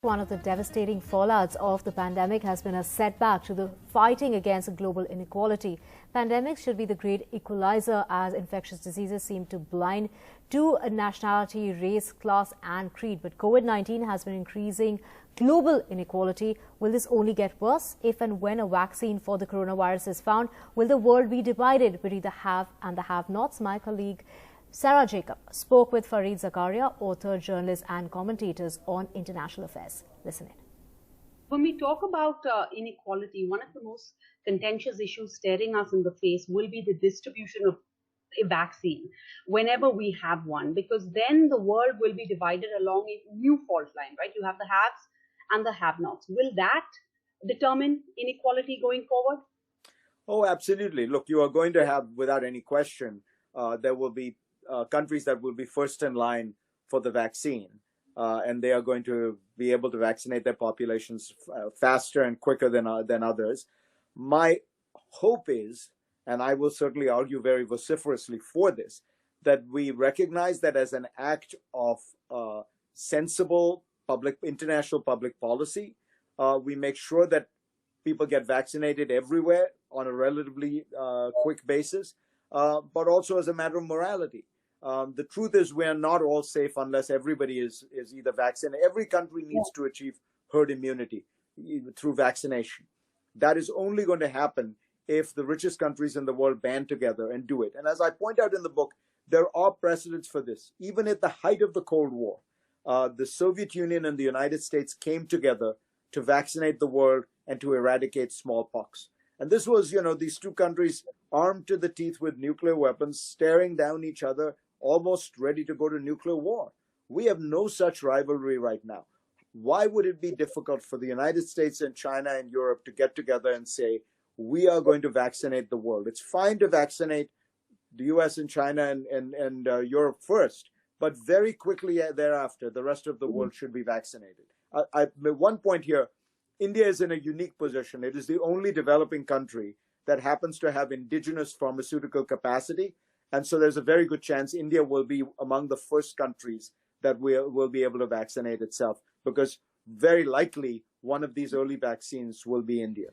One of the devastating fallouts of the pandemic has been a setback to the fighting against global inequality. Pandemics should be the great equalizer, as infectious diseases seem to blind to a nationality, race, class and creed. But COVID-19 has been increasing global inequality. Will this only get worse? If and when a vaccine for the coronavirus is found, will the world be divided between the have and the have-nots? My colleague Sarah Jacob spoke with Fareed Zakaria, author, journalist and commentators on international affairs. Listen in. When we talk about inequality, one of the most contentious issues staring us in the face will be the distribution of a vaccine whenever we have one, because then the world will be divided along a new fault line, right? You have the haves and the have-nots. Will that determine inequality going forward? Oh, absolutely. Look, you are going to have, without any question, there will be countries that will be first in line for the vaccine, and they are going to be able to vaccinate their populations faster and quicker than others. My hope is, and I will certainly argue very vociferously for this, that we recognize that as an act of sensible international public policy, we make sure that people get vaccinated everywhere on a relatively quick basis, but also as a matter of morality. The truth is we are not all safe unless everybody is either vaccinated. Every country needs to achieve herd immunity through vaccination. That is only going to happen if the richest countries in the world band together and do it. And as I point out in the book, there are precedents for this. Even at the height of the Cold War, the Soviet Union and the United States came together to vaccinate the world and to eradicate smallpox. And this was, these two countries armed to the teeth with nuclear weapons, staring down each other, almost ready to go to nuclear war. We have no such rivalry right now. Why would it be difficult for the United States and China and Europe to get together and say, we are going to vaccinate the world? It's fine to vaccinate the US and China and Europe first, but very quickly thereafter, the rest of the world should be vaccinated. One point here, India is in a unique position. It is the only developing country that happens to have indigenous pharmaceutical capacity. And so there's a very good chance India will be among the first countries that will be able to vaccinate itself, because very likely one of these early vaccines will be Indian.